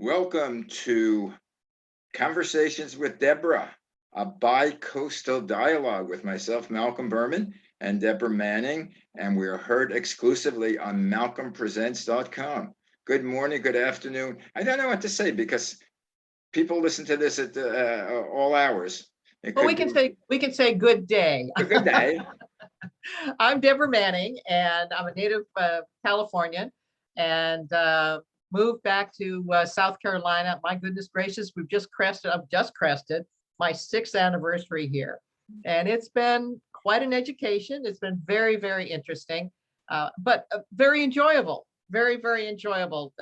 Welcome to Conversations with Deborah, a bi-coastal dialogue with myself, Malcolm Berman, and Deborah Manning, and we're heard exclusively on malcolmpresents.com. Good morning, good afternoon. I don't know what to say because people listen to this at all hours. It Well, could we be can say good day. a good day. I'm Deborah Manning, and I'm a native Californian, and moved back to South Carolina. My goodness gracious, I've just crested my 6th anniversary here, and it's been quite an education. It's been very, very interesting, but very enjoyable. Very, very enjoyable.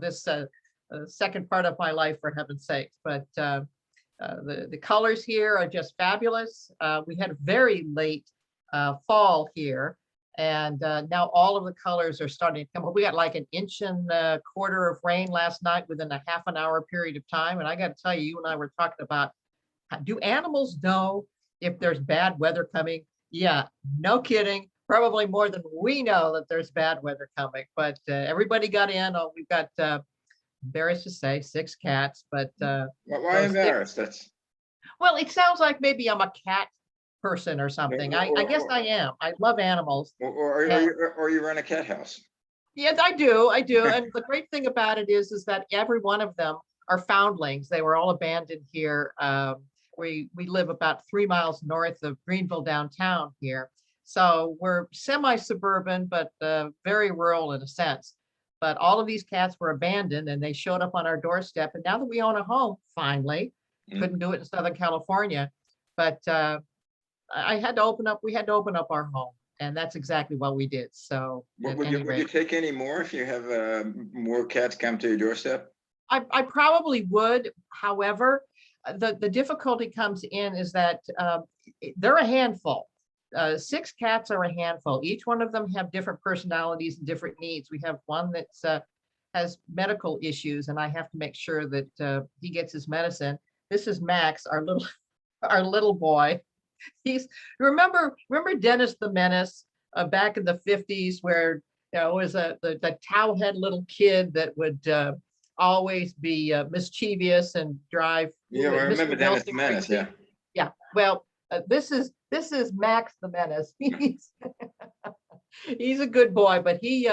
This second part of my life, for heaven's sakes. But the colors here are just fabulous. We had a very late fall here, and now all of the colors are starting to come up. We got like an inch and a quarter of rain last night within a half an hour period of time. And I got to tell you, you and I were talking about, do animals know if there's bad weather coming? Yeah, no kidding. Probably more than we know that there's bad weather coming. But everybody got in. Oh, we've got embarrassed to say 6 cats, but Why embarrassed? well, it sounds like maybe I'm a cat person or something. I guess I am. I love animals. And or you run a cat house. yes, I do. I do. And the great thing about it is that every one of them are foundlings. They were all abandoned here. We live about 3 miles north of Greenville downtown here. So we're semi-suburban, but very rural in a sense. But all of these cats were abandoned and they showed up on our doorstep. And now that we own a home, finally, couldn't do it in Southern California, but we had to open up our home, and that's exactly what we did. So Would you take any more if you have more cats come to your doorstep? I probably would. However, the difficulty comes in is that they're a handful. 6 cats are a handful. Each one of them have different personalities and different needs. We have one that's has medical issues, and I have to make sure that he gets his medicine. This is Max, our little boy. Remember Dennis the Menace back in the 50s, where it was the towhead little kid that would always be mischievous and drive. Yeah, I remember Dennis the Menace. Yeah. Yeah. Well, this is Max the Menace. He's a good boy, but he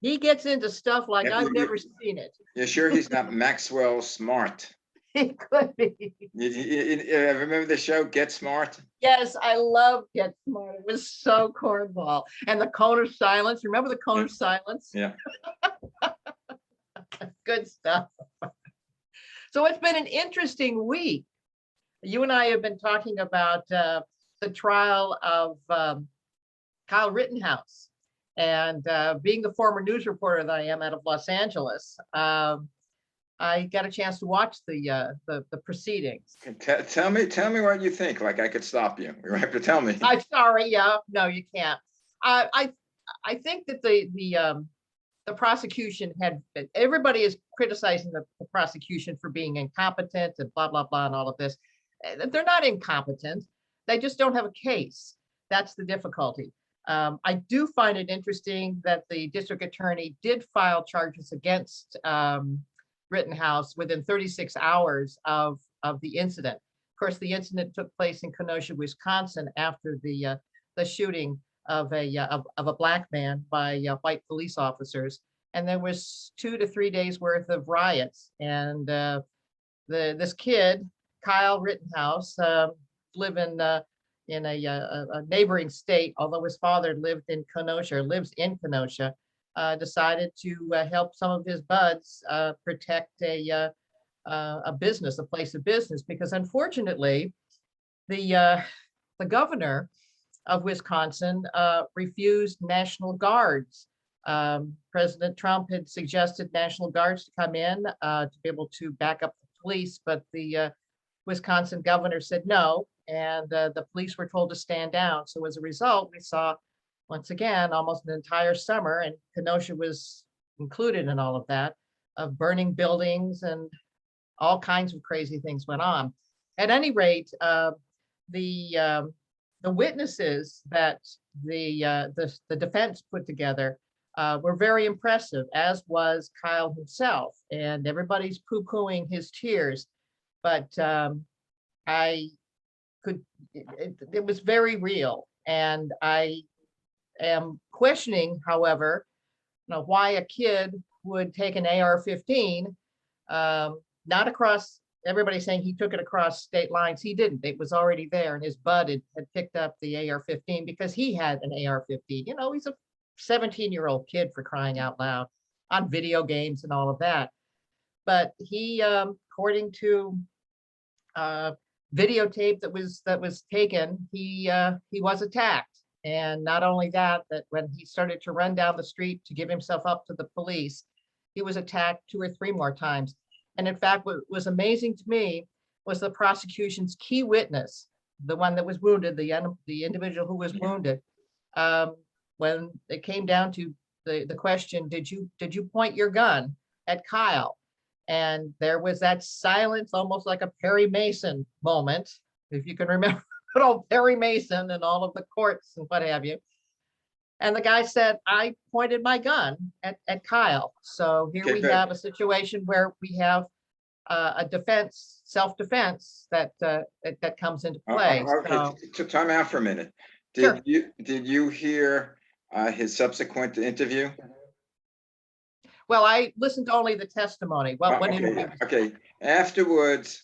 gets into stuff like I've never seen it. You're sure he's not Maxwell Smart? He could be. You remember the show Get Smart? Yes, I love Get Smart. It was so cornball. And the cone of silence. Remember the cone of silence? Yeah. Good stuff. So it's been an interesting week. You and I have been talking about the trial of Kyle Rittenhouse. And being the former news reporter that I am out of Los Angeles, I got a chance to watch the proceedings. Tell me what you think. Like I could stop you. You have to tell me. I'm sorry. Yeah, no, you can't. I think that the prosecution everybody is criticizing the prosecution for being incompetent and blah blah blah and all of this. They're not incompetent. They just don't have a case. That's the difficulty. I do find it interesting that the district attorney did file charges against Rittenhouse within 36 hours of the incident. Of course, the incident took place in Kenosha, Wisconsin, after the shooting of a black man by white police officers, and there was 2 to 3 days worth of riots. And this kid, Kyle Rittenhouse, lives in a neighboring state, although his father lives in Kenosha. Decided to help some of his buds protect a place of business, because unfortunately, the governor of Wisconsin refused National Guards. President Trump had suggested National Guards to come in to be able to back up the police, but the Wisconsin governor said no, and the police were told to stand down. So as a result, we saw once again, almost an entire summer, and Kenosha was included in all of that, of burning buildings and all kinds of crazy things went on. At any rate, the witnesses that the defense put together were very impressive, as was Kyle himself. And everybody's poo-pooing his tears. But I could, it was very real. And I am questioning, however, why a kid would take an AR-15, not across, everybody's saying he took it across state lines. He didn't. It was already there, and his bud had picked up the AR-15 because he had an AR-15. He's a 17-year-old kid, for crying out loud, on video games and all of that. But he, according to videotape that was taken, he was attacked. And not only that, that when he started to run down the street to give himself up to the police, he was attacked 2 or 3 more times. And in fact, what was amazing to me was the prosecution's key witness, the one that was wounded, the individual who was wounded. When it came down to the question, did you point your gun at Kyle? And there was that silence, almost like a Perry Mason moment, if you can remember good old Perry Mason and all of the courts and what have you. And the guy said, I pointed my gun at Kyle. So here we have a situation where we have a defense, self-defense that comes into play. So time out for a minute. Did you hear his subsequent interview? Well, I listened to only the testimony. Well, okay. Afterwards,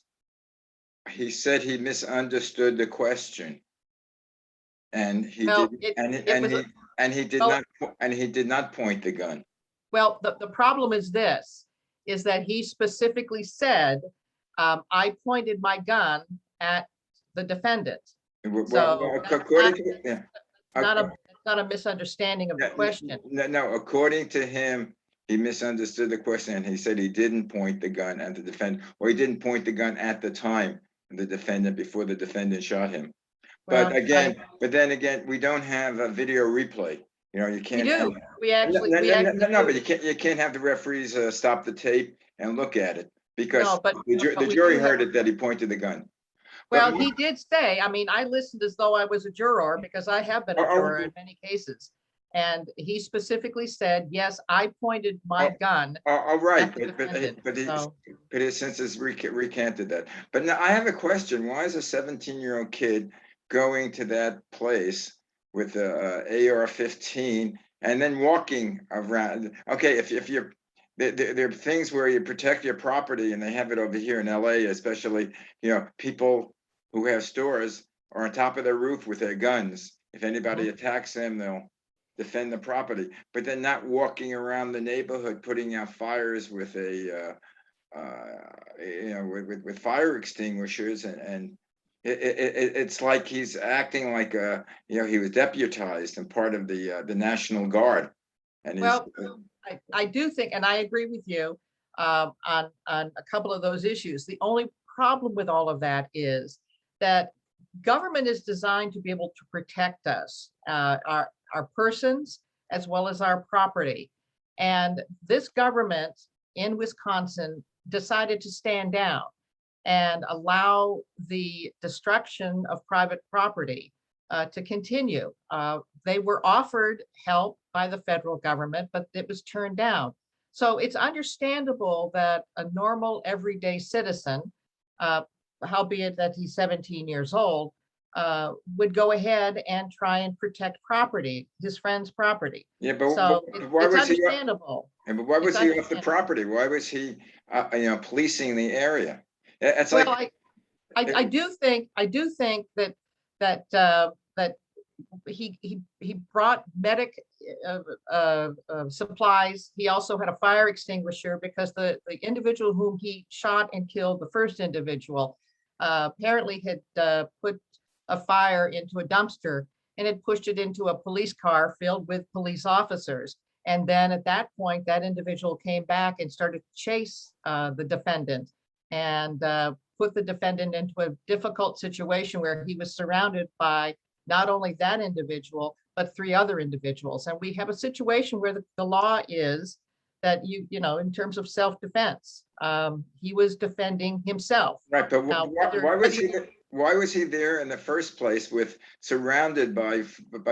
he said he misunderstood the question, and he did not point the gun. Well, the problem is this: is that he specifically said, "I pointed my gun at the defendant." Not a misunderstanding of the question. No, according to him, he misunderstood the question, and he said he didn't point the gun at the defendant, or he didn't point the gun at the time the defendant, before the defendant shot him. Well, but then again, we don't have a video replay. You can't. We actually. But you can't have the referees stop the tape and look at it, because the jury heard it that he pointed the gun. Well, he did say, I mean, I listened as though I was a juror, because I have been a juror in many cases. And he specifically said, yes, I pointed my gun. All right, but he since has recanted that. But now I have a question. Why is a 17-year-old kid going to that place with a AR-15 and then walking around? Okay, if you're there are things where you protect your property, and they have it over here in LA, especially, people who have stores are on top of their roof with their guns. If anybody attacks them, they'll defend the property, but they're not walking around the neighborhood putting out fires with with fire extinguishers, and it's like he's acting like he was deputized and part of the National Guard. And I do think, and I agree with you on a couple of those issues. The only problem with all of that is that government is designed to be able to protect us, our persons, as well as our property. And this government in Wisconsin decided to stand down and allow the destruction of private property to continue. They were offered help by the federal government, but it was turned down. So it's understandable that a normal everyday citizen, howbeit that he's 17 years old, would go ahead and try and protect property, his friend's property. Yeah, but so why was understandable. But why was he off the property? Why was he, policing the area? It's I do think that he brought medic supplies. He also had a fire extinguisher, because the individual whom he shot and killed, the first individual, apparently had put a fire into a dumpster and had pushed it into a police car filled with police officers. And then at that point, that individual came back and started to chase the defendant, and put the defendant into a difficult situation where he was surrounded by not only that individual, but 3 other individuals. And we have a situation where the law is that in terms of self-defense, he was defending himself. Right, but why was he? why was he there in the first place with surrounded by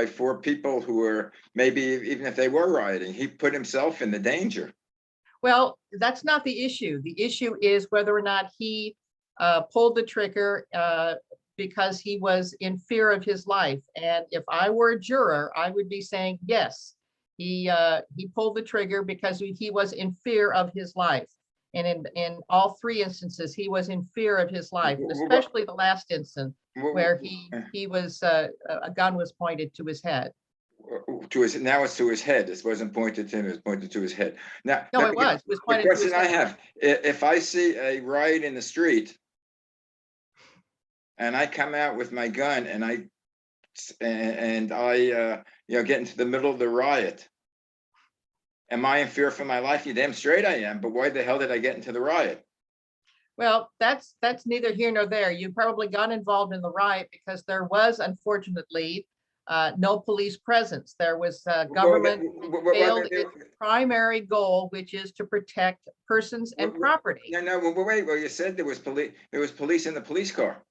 four people who were maybe even if they were rioting, he put himself in the danger. Well, that's not the issue. The issue is whether or not he pulled the trigger because he was in fear of his life. And if I were a juror, I would be saying, yes, he pulled the trigger because he was in fear of his life. And in all three instances, he was in fear of his life, especially the last instance where he was a gun was pointed to his head. To his, now it's to his head. It wasn't pointed to him, it was pointed to his head. Now, No, it was the pointed to his question I head. have, if I see a riot in the street and I come out with my gun and I get into the middle of the riot, am I in fear for my life? You damn straight I am, but why the hell did I get into the riot? Well, that's neither here nor there. You probably got involved in the riot because there was, unfortunately, no police presence. There was government failed its primary goal, which is to protect persons and property. No, wait. Well, you said there was police. There was police in the police car.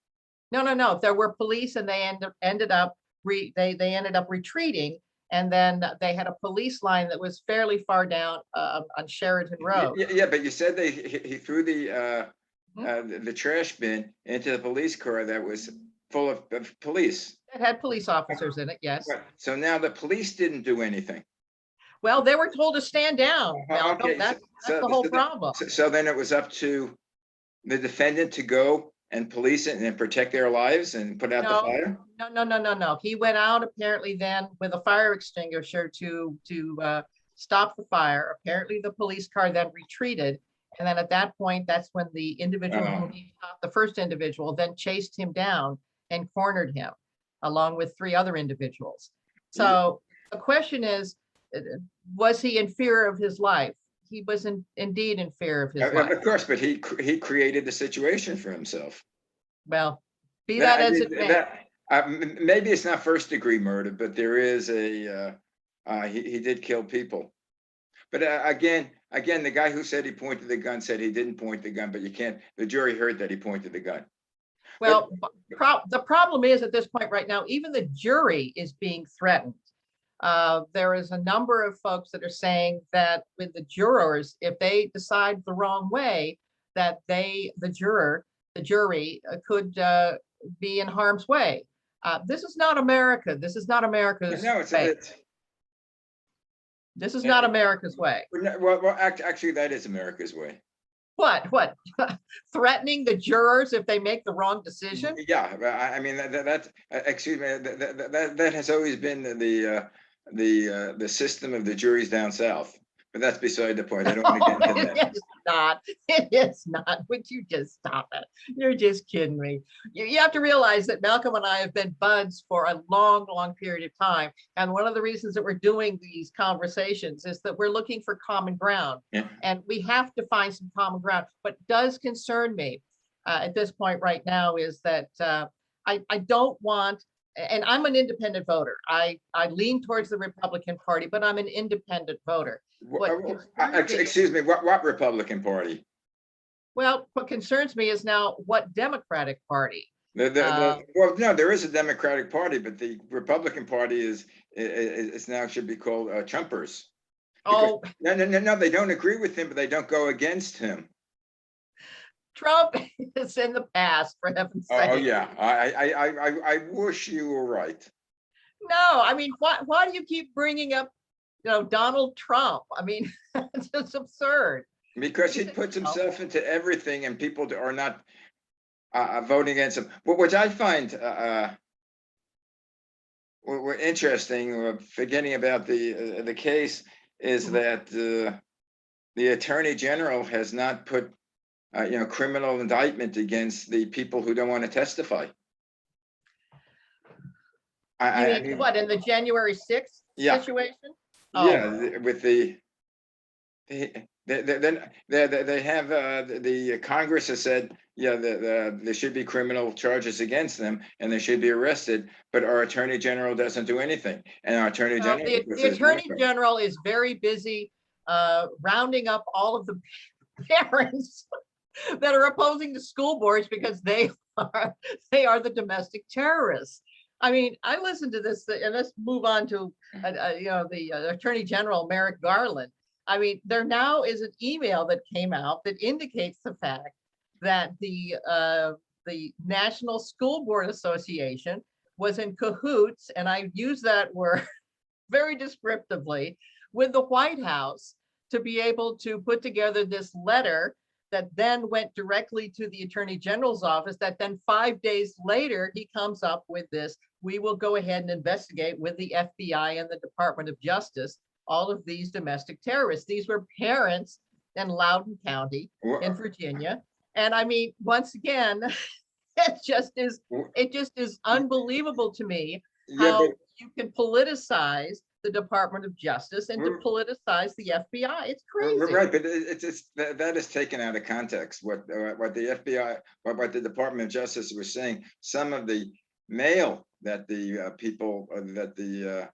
No. There were police, and they ended up retreating, and then they had a police line that was fairly far down on Sheridan Road. Yeah, but you said he threw the trash bin into the police car that was full of police. It had police officers in it, yes. Right. So now the police didn't do anything. Well, they were told to stand down. Malcolm. Okay, That's the whole problem. So then it was up to the defendant to go and police it and then protect their lives and put out the fire? No. He went out apparently then with a fire extinguisher to stop the fire. Apparently the police car then retreated. And then at that point, that's when the individual who he shot, the first individual, then chased him down and cornered him along with three other individuals. So the question is, was he in fear of his life? He was indeed in fear of his life. Of course, but he created the situation for himself. Well, be that as it may. Maybe it's not first degree murder, but there is he did kill people. But again, the guy who said he pointed the gun said he didn't point the gun, but the jury heard that he pointed the gun. Well, the problem is at this point right now, even the jury is being threatened. There is a number of folks that are saying that with the jurors, if they decide the wrong way, that the jury could be in harm's way. This is not America. This is not America's way. This is not America's way. Well, actually, that is America's way. What? Threatening the jurors if they make the wrong decision? Yeah, I mean excuse me, that has always been the system of the juries down south. But that's beside the point. I don't want to get into that. It's not. It is not. Would you just stop it? You're just kidding me. You have to realize that Malcolm and I have been buds for a long, long period of time. And one of the reasons that we're doing these conversations is that we're looking for common ground. Yeah. And we have to find some common ground. What does concern me at this point right now is that I don't want, and I'm an independent voter. I lean towards the Republican Party, but I'm an independent voder. Excuse me, what Republican Party? Well, what concerns me is now what Democratic Party. Well, no, there is a Democratic Party, but the Republican Party is now should be called Trumpers. Oh, no, they don't agree with him, but they don't go against him. Trump is in the past, for heaven's sake. Oh yeah, I wish you were right. No, I mean, why do you keep bringing up, Donald Trump? I mean, it's just absurd. Because he puts himself into everything, and people are not voting against him. Which I find interesting. Forgetting about the case is that the Attorney General has not put criminal indictment against the people who don't want to testify. You mean what, in the January 6th situation? Yeah, with they have the Congress has said, there should be criminal charges against them and they should be arrested, but our Attorney General doesn't do anything. And our Attorney General, the Attorney General is very busy rounding up all of the parents that are opposing the school boards because are they are the domestic terrorists. I mean, I listened to this, and let's move on to the Attorney General Merrick Garland. I mean, there now is an email that came out that indicates the fact that the National School Board Association was in cahoots, and I use that word very descriptively, with the White House to be able to put together this letter that then went directly to the Attorney General's office, that then 5 days later, he comes up with this: we will go ahead and investigate with the FBI and the Department of Justice all of these domestic terrorists. These were parents in Loudoun County in Virginia. And I mean, once again, it just is unbelievable to me Yeah, how but you can politicize the Department of Justice and to we're- politicize the FBI. It's we're crazy. right, but it's that is taken out of context. What the FBI, what the Department of Justice was saying, some of the mail that the people that the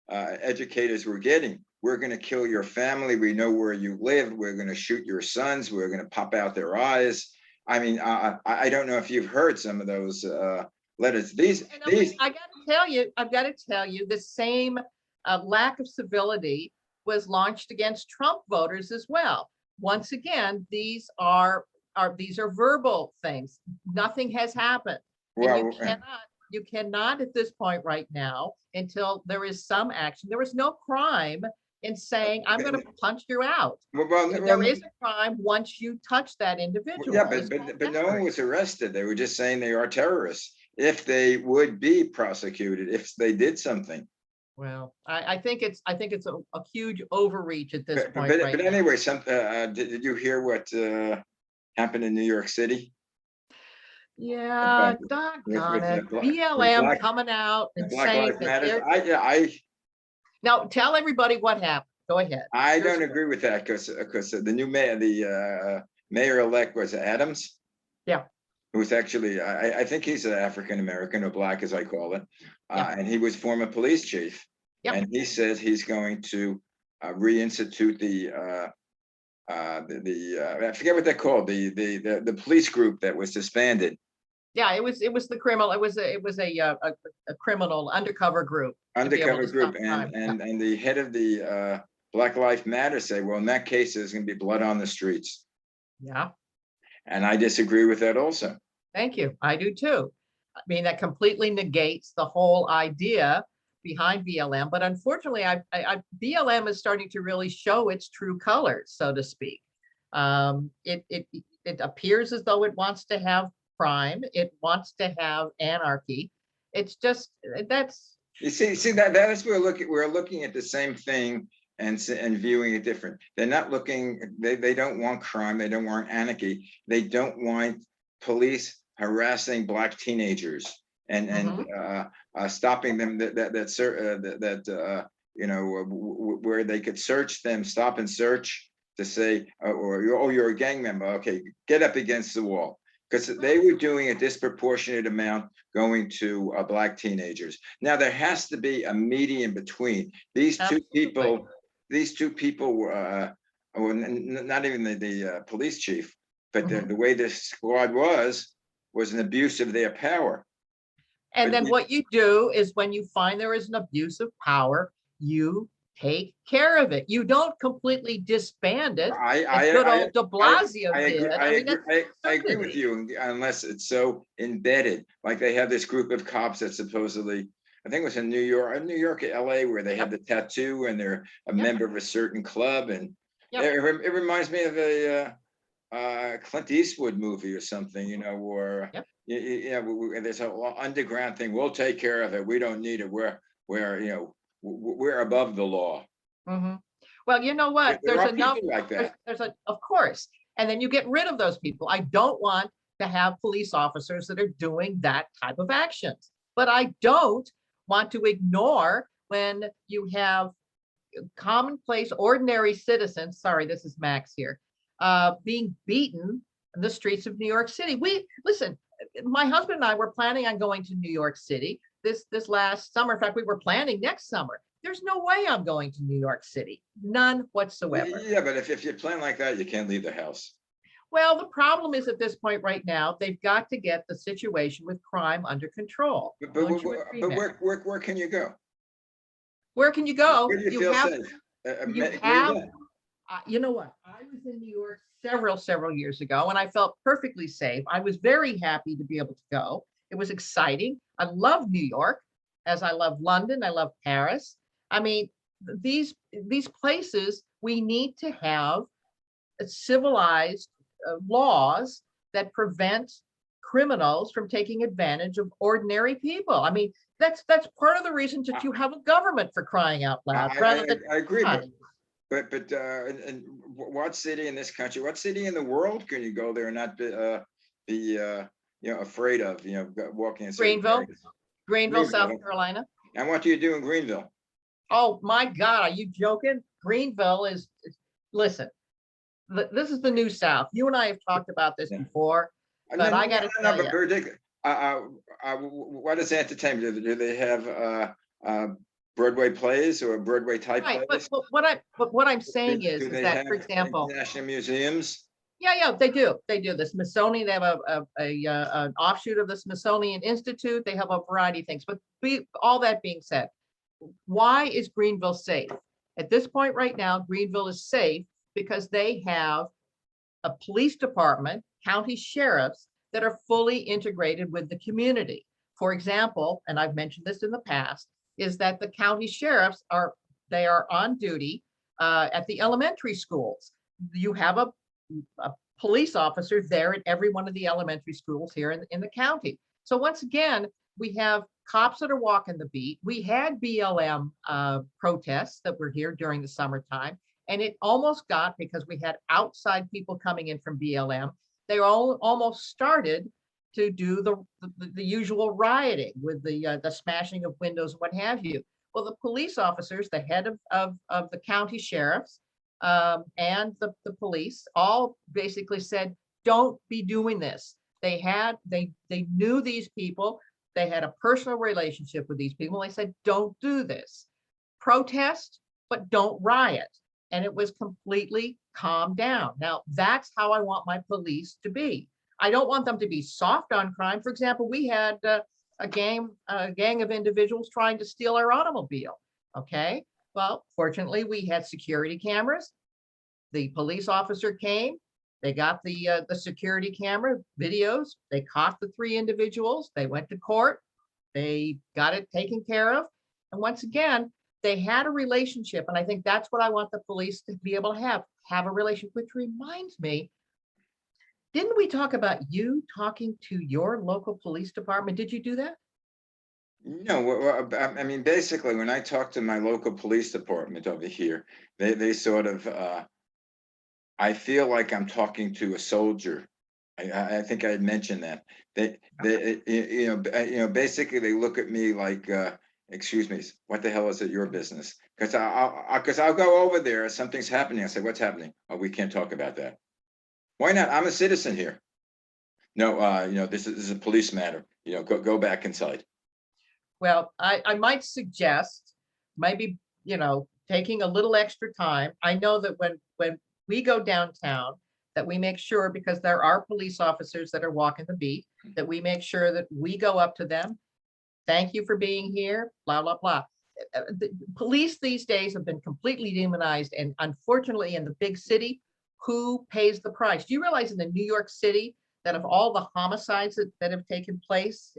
educators were getting: we're going to kill your family. We know where you live. We're going to shoot your sons. We're going to pop out their eyes. I mean, I don't know if you've heard some of those letters. These. I've got to tell you, the same lack of civility was launched against Trump voters as well. Once again, these are verbal things. Nothing has happened. And you cannot at this point right now, until there is some action. There was no crime in saying, I'm going to punch you out. There is a crime once you touch that individual. Yeah, but no one was arrested. They were just saying they are terrorists. If they would be prosecuted, if they did something. Well, I think it's a huge overreach at this point. But anyway, did you hear what happened in New York City? Yeah, doggone it. BLM coming out and saying that now tell everybody what happened. Go ahead. I don't agree with that because the new mayor, the mayor-elect was Adams. Yeah. Who's actually, I think he's an African American, or black as I call it. And he was former police chief. Yep. And he says he's going to reinstitute I forget what they're called, the police group that was disbanded. Yeah, it was the criminal. It was a criminal undercover group. And the head of the Black Lives Matter say, well, in that case, there's going to be blood on the streets. Yeah. And I disagree with that also. Thank you. I do too. I mean, that completely negates the whole idea behind BLM. But unfortunately, BLM is starting to really show its true colors, so to speak. It appears as though it wants to have crime. It wants to have anarchy. It's just that's. You see that is we're looking at the same thing and viewing it different. They're not looking. They don't want crime. They don't want anarchy. They don't want police harassing black teenagers and stopping them where they could search them, stop and search to say, you're a gang member. Okay, get up against the wall. Because they were doing a disproportionate amount going to black teenagers. Now there has to be a medium between these two people. These two people were not even the police chief, but the way this squad was an abuse of their power. And then what you do is when you find there is an abuse of power, you take care of it. You don't completely disband it. Good old de Blasio did. I agree with you, unless it's so embedded. Like they have this group of cops that supposedly, I think it was in New York, LA, where they have the tattoo and they're a member of a certain club. And it reminds me of a Clint Eastwood movie or something, or there's an underground thing. We'll take care of it. We don't need it. We're above the law. Mm-hmm. Well, you know what? There's enough like that. Of course. And then you get rid of those people. I don't want to have police officers that are doing that type of actions, but I don't want to ignore when you have commonplace, ordinary citizens. Sorry, this is Max here. Being beaten in the streets of New York City. Listen, my husband and I were planning on going to New York City this last summer. In fact, we were planning next summer. There's no way I'm going to New York City. None whatsoever. Yeah, but if you plan like that, you can't leave the house. Well, the problem is at this point right now, they've got to get the situation with crime under control. Don't you agree, Matt? Where can you go? Where can you Where go? do you feel safe? You have, Greenville? you know what? I was in New York several years ago and I felt perfectly safe. I was very happy to be able to go. It was exciting. I love New York as I love London. I love Paris. I mean, these places, we need to have civilized laws that prevent criminals from taking advantage of ordinary people. I mean, that's part of the reason that you have a government, for crying out loud, rather than I agree, not. in what city in this country, what city in the world can you go there and not be afraid of, walking in certain Greenville, areas? Greenville, South Greenville. Carolina. And what do you do in Greenville? Oh my God, are you joking? Greenville listen, this is the new South. You and I have talked about this Yeah. before, No, but no, I no, got to no, tell but you, ridiculous. What is entertainment? Do they have Broadway plays or Broadway type right? plays? But what I'm Do, saying do is they that, have for example, international museums? yeah, they do. They do. The Smithsonian, they have an offshoot of the Smithsonian Institute. They have a variety of things. But all that being said, why is Greenville safe? At this point right now, Greenville is safe because they have a police department, county sheriffs that are fully integrated with the community. For example, and I've mentioned this in the past, is that the county sheriffs they are on duty at the elementary schools. You have a police officer there at every one of the elementary schools here in the county. So once again, we have cops that are walking the beat. We had BLM protests that were here during the summertime, and it almost got, because we had outside people coming in from BLM, they all almost started to do the usual rioting with the smashing of windows and what have you. Well, the police officers, the head of the county sheriffs, and the police all basically said, don't be doing this. They knew these people. They had a personal relationship with these people. They said, don't do this. Protest, but don't riot. And it was completely calmed down. Now, that's how I want my police to be. I don't want them to be soft on crime. For example, we had a gang of individuals trying to steal our automobile. Okay. Well, fortunately, we had security cameras. The police officer came. They got the security camera videos. They caught the 3 individuals. They went to court. They got it taken care of. And once again, they had a relationship. And I think that's what I want the police to be able to have a relationship, which reminds me, didn't we talk about you talking to your local police department? Did you do that? No, I mean, basically, when I talk to my local police department over here, they sort of, I feel like I'm talking to a soldier. I think I had mentioned that. Basically, they look at me like, excuse me, what the hell is it your business? Because I'll go over there, something's happening. I say, what's happening? Oh, we can't talk about that. Why not? I'm a citizen here. No, this is a police matter. Go back inside. Well, I might suggest maybe, taking a little extra time. I know that when we go downtown, that we make sure, because there are police officers that are walking the beat, that we make sure that we go up to them. Thank you for being here, blah, blah, blah. The police these days have been completely demonized. And unfortunately, in the big city, who pays the price? Do you realize in the New York City that of all the homicides that have taken place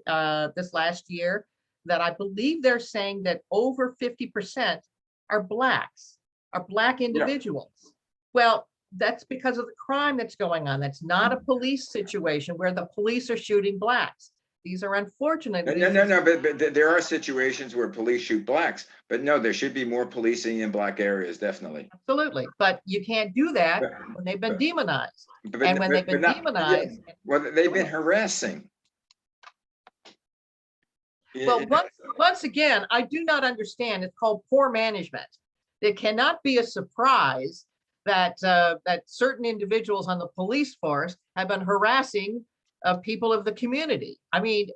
this last year, that I believe they're saying that over 50% are Black Yeah. individuals. Well, that's because of the crime that's going on. That's not a police situation where the police are shooting Blacks. These are unfortunate. No, but there are situations where police shoot Blacks, but no, there should be more policing in Black areas, definitely. Absolutely, but you can't do that But, when they've been but, demonized. but, And when they've been not, yeah, demonized, well, they've been harassing. well, once again, I do not understand. It's called poor management. It cannot be a surprise that that certain individuals on the police force have been harassing people of the community. I mean,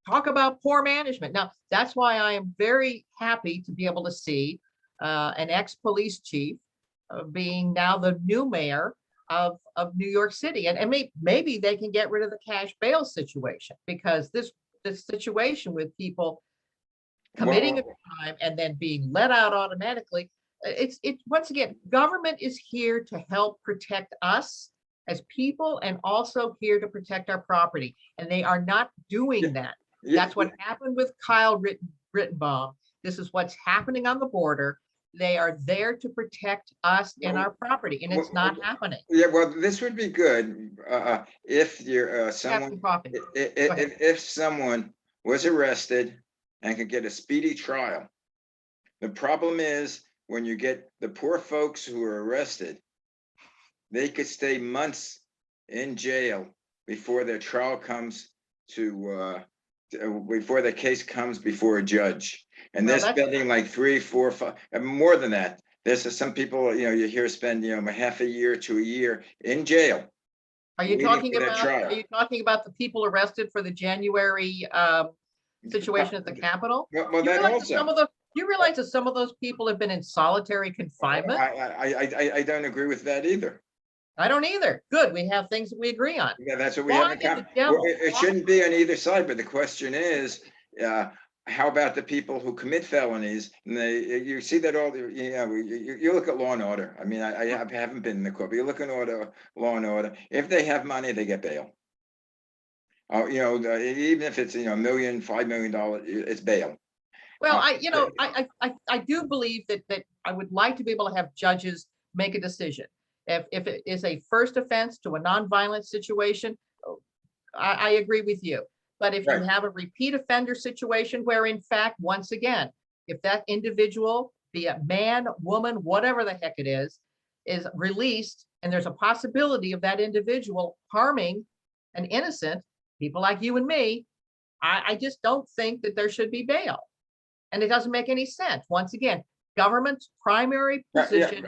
talk about poor management. Now, that's why I am very happy to be able to see an ex-police chief being now the new mayor of New York City. And maybe they can get rid of the cash bail situation, because this situation with people committing a Well, crime and then being let out automatically. It's once again, government is here to help protect us as people and also here to protect our property. And they are not yeah, doing that. yeah, That's what happened with Kyle Rittenbaum. This is what's happening on the border. They are there to protect us and well, our property, and it's well, not happening. yeah, well, this would be good, if you're, Have someone, some coffee. Go ahead. if someone was arrested and could get a speedy trial. The problem is, when you get the poor folks who are arrested, they could stay months in jail before their trial comes before the case comes before a judge. And they're Well, that's, spending like 3, 4, 5, more than that. There's some people, you hear spend, half a year to a year in jail waiting for their are trial. you talking about the people arrested for the January situation at the Capitol? Well, You that realize that also. you realize that some of those people have been in solitary confinement? I don't agree with that either. I don't either. Good. We have things that we agree on. Yeah, that's what we have Why in in the common. Well, devil? it shouldn't be on either side, but the question is, how about the people who commit felonies? And you see that you look at Law and Order. I mean, I haven't been in the court, but you look at Law and Order. If they have money, they get bail. Even if it's, $1 million, $5 million, it's bail. Well, Uh, I do believe that I would like to be able to have judges make a decision. If it is a first offense to a nonviolent situation, I agree with you. But if you Right. have a repeat offender situation where, in fact, once again, if that individual, be it man, woman, whatever the heck it is released, and there's a possibility of that individual harming an innocent, people like you and me, I just don't think that there should be bail. And it doesn't make any sense. Once again, government's primary Yeah, position,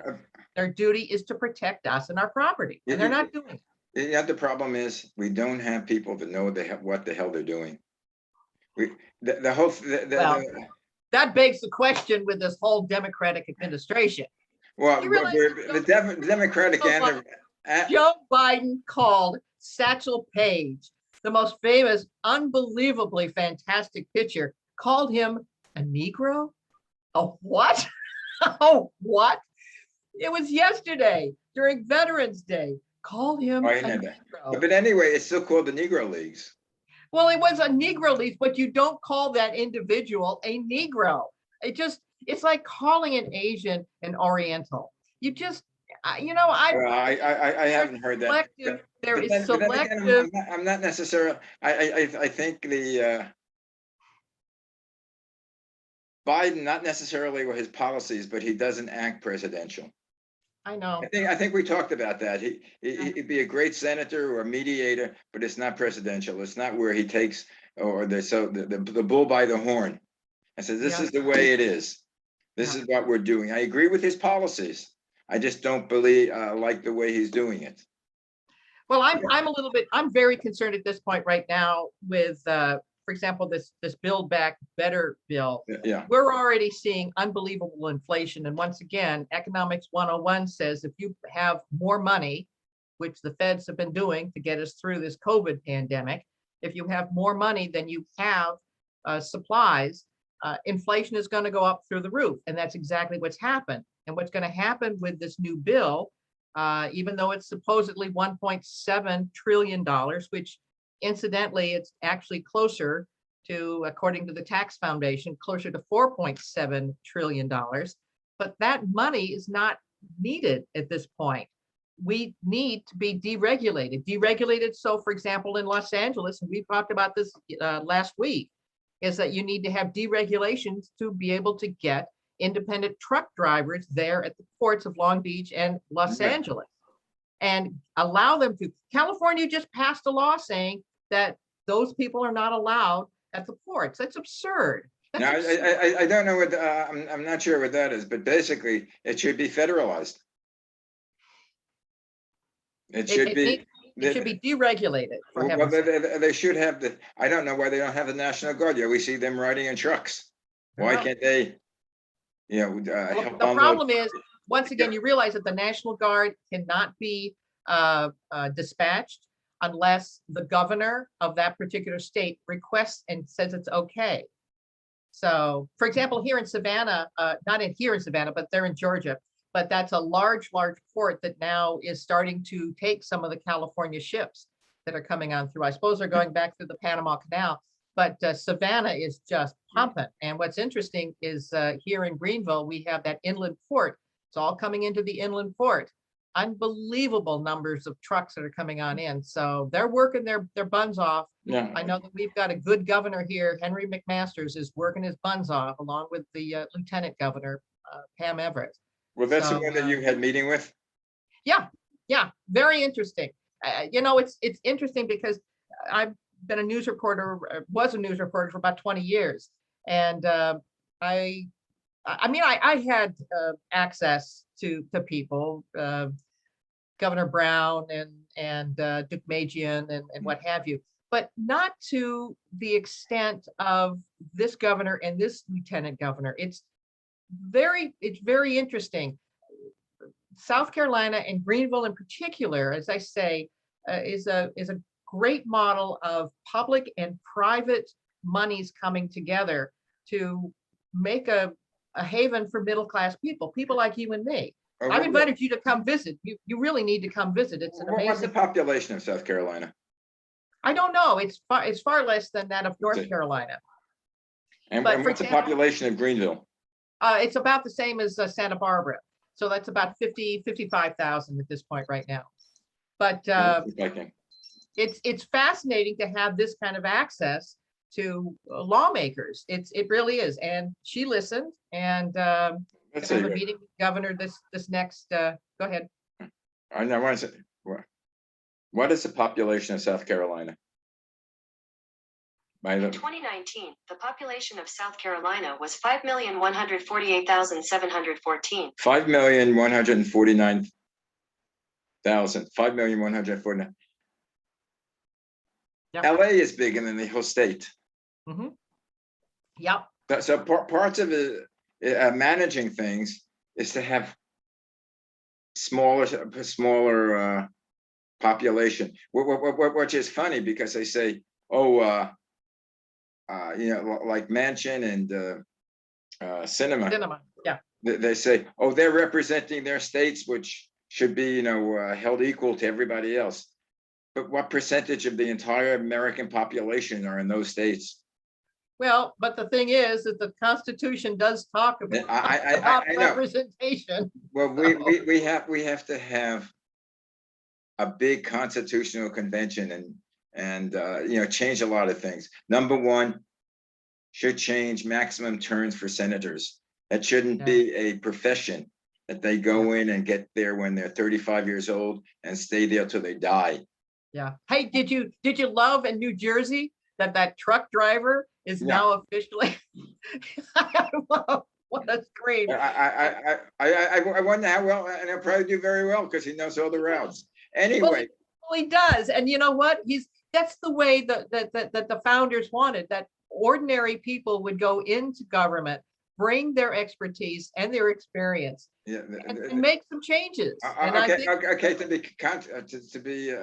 their duty is to protect us and our property, and they're not doing it. yeah, the problem is, we don't have people that know what the hell they're doing. The whole, Well, that begs the question with this whole Democratic administration. well, You realize the Democratic Joe Biden called Satchel Paige, the most famous, unbelievably fantastic pitcher, called him a Negro? A what? Oh, what? It was yesterday during Veterans Day. Called him I a know that. Negro. But anyway, it's still called the Negro Leagues. Well, it was a Negro League, but you don't call that individual a Negro. It's like calling an Asian an Oriental. You just, I haven't heard that. There is But then again, selective. I'm not necessarily. I think the Biden, not necessarily with his policies, but he doesn't act presidential. I know. I think we talked about that. He'd be a great senator or a mediator, but it's not presidential. It's not where he takes the bull by the horn and says, "This Yeah. is the way it is. This Yeah. is what we're doing." I agree with his policies. I just don't believe like the way he's doing it. Well, I'm very concerned at this point right now with, for example, this Build Back Better bill. Yeah. We're already seeing unbelievable inflation. And once again, Economics 101 says if you have more money, which the feds have been doing to get us through this COVID pandemic, if you have more money than you have supplies, inflation is going to go up through the roof. And that's exactly what's happened. And what's going to happen with this new bill, even though it's supposedly $1.7 trillion, which incidentally, it's actually closer to, according to the Tax Foundation, closer to $4.7 trillion. But that money is not needed at this point. We need to be deregulated. So, for example, in Los Angeles, and we talked about this last week, is that you need to have deregulations to be able to get independent truck drivers there at the ports of Long Beach and Los Angeles, and allow them to. California just passed a law saying that those people are not allowed at the ports. That's absurd. Now, I don't know what, I'm not sure what that is, but basically it should be federalized. It should be. It should be deregulated, for Well, heaven's sake. they should have I don't know why they don't have the National Guard. Yeah, we see them riding in trucks. Why can't they, Well, help the unload? problem is, once again, you realize that the National Guard cannot be dispatched unless the governor of that particular state requests and says it's okay. So, for example, here in Savannah, not in here in Savannah, but they're in Georgia, but that's a large port that now is starting to take some of the California ships that are coming on through. I suppose they're going back through the Panama Canal, but Savannah is just pumping. And what's interesting is here in Greenville, we have that inland port. It's all coming into the inland port. Unbelievable numbers of trucks that are coming on in. So they're working their buns off. Yeah. I know that we've got a good governor here. Henry McMaster's is working his buns off along with the Lieutenant Governor, Pam Everett. Well, that's the So, one that you had meeting with? Yeah, very interesting. It's interesting because I've been a news reporter, was a news reporter for about 20 years. And I had access to people, Governor Brown and Duke Magian and what have you, but not to the extent of this governor and this lieutenant governor. It's very interesting. South Carolina and Greenville in particular, as I say, is a great model of public and private monies coming together to make a haven for middle-class people like you and me. I've invited you to come visit. You really need to come visit. It's an amazing. What's the population of South Carolina? I don't know. It's far less than that of North Carolina. And But what's the population of Greenville? It's about the same as Santa Barbara. So that's about 55,000 at this point right now. But it's fascinating to have this kind of access to lawmakers. It really is. And she listened, and have a meeting with the governor this next. Go ahead. I know. What is the population of South Carolina? In 2019, the population of South Carolina was 5,148,714. 5,149,000. 5,149,000. Yep. LA is bigger than the whole state. Mm-hmm. Yep. So parts of it, managing things is to have smaller population. Which is funny because they say, like Mansion and Cinema. Yeah. They say, they're representing their states, which should be, held equal to everybody else. But what percentage of the entire American population are in those states? Well, but the thing is that the Constitution does talk about, I representation. Well, we have to have a big constitutional convention and change a lot of things. Number one, should change maximum terms for senators. It shouldn't be a profession that they go in and get there when they're 35 years old and stay there till they die. Yeah. Hey, did you love in New Jersey that truck driver is now officially? Well, that's great. I wonder how well, and he'll probably do very well because he knows all the routes. Anyway. Well, he does. And you know what? That's the way that the founders wanted, that ordinary people would go into government, bring their expertise and their experience, and make some changes. To be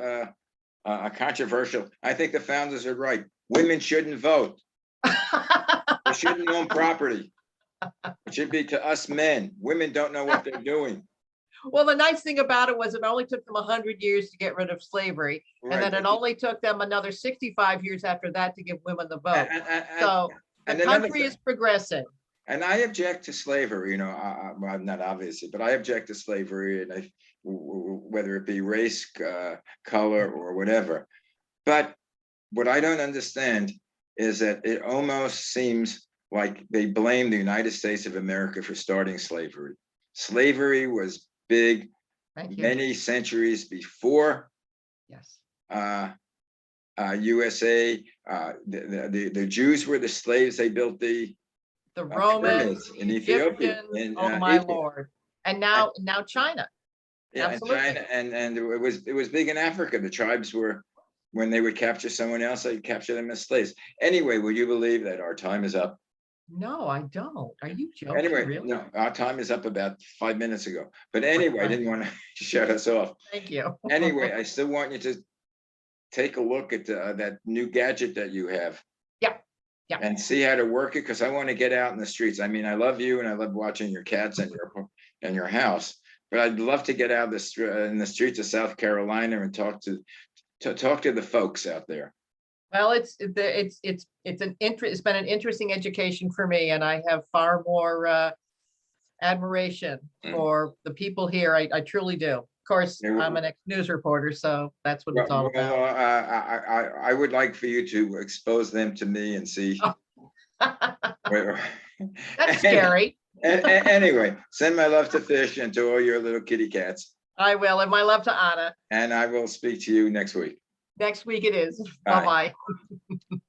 controversial, I think the founders are right. Women shouldn't vote. They shouldn't own property. It should be to us men. Women don't know what they're doing. Well, the nice thing about it was it only took them 100 years to get rid of slavery. Right. And then it only took them another 65 years after that to give women the vote. So the country is progressing. And I object to slavery, well, not obviously, but I object to slavery, and whether it be race, color, or whatever. But what I don't understand is that it almost seems like they blame the United States of America for starting slavery. Slavery was big many centuries before USA. The Jews were the slaves. They built the Romans in Ethiopia. Oh my Lord! And now China. Yeah, absolutely. And China, and it was big in Africa. The tribes were, when they would capture someone else, they'd capture them as slaves. Anyway, will you believe that our time is up? No, I don't. Are you joking? Anyway, Really? no, our time is up about 5 minutes ago. But anyway, I didn't want to shut us off. Thank you. Anyway, I still want you to take a look at that new gadget that you have. Yeah, yeah. And see how to work it, because I want to get out in the streets. I mean, I love you and I love watching your cats and your house, but I'd love to get out in the streets of South Carolina and talk to the folks out there. Well, it's an it's been an interesting education for me, and I have far more admiration for the people here. I truly do. Of course, Yeah, I'm an ex-news reporter, so that's what it's all Well, about. I would like for you to expose them to me and see. That's scary. Anyway, send my love to Fish and to all your little kitty cats. I will, and my love to Anna. And I will speak to you next week. Next week it is. Bye. Bye-bye.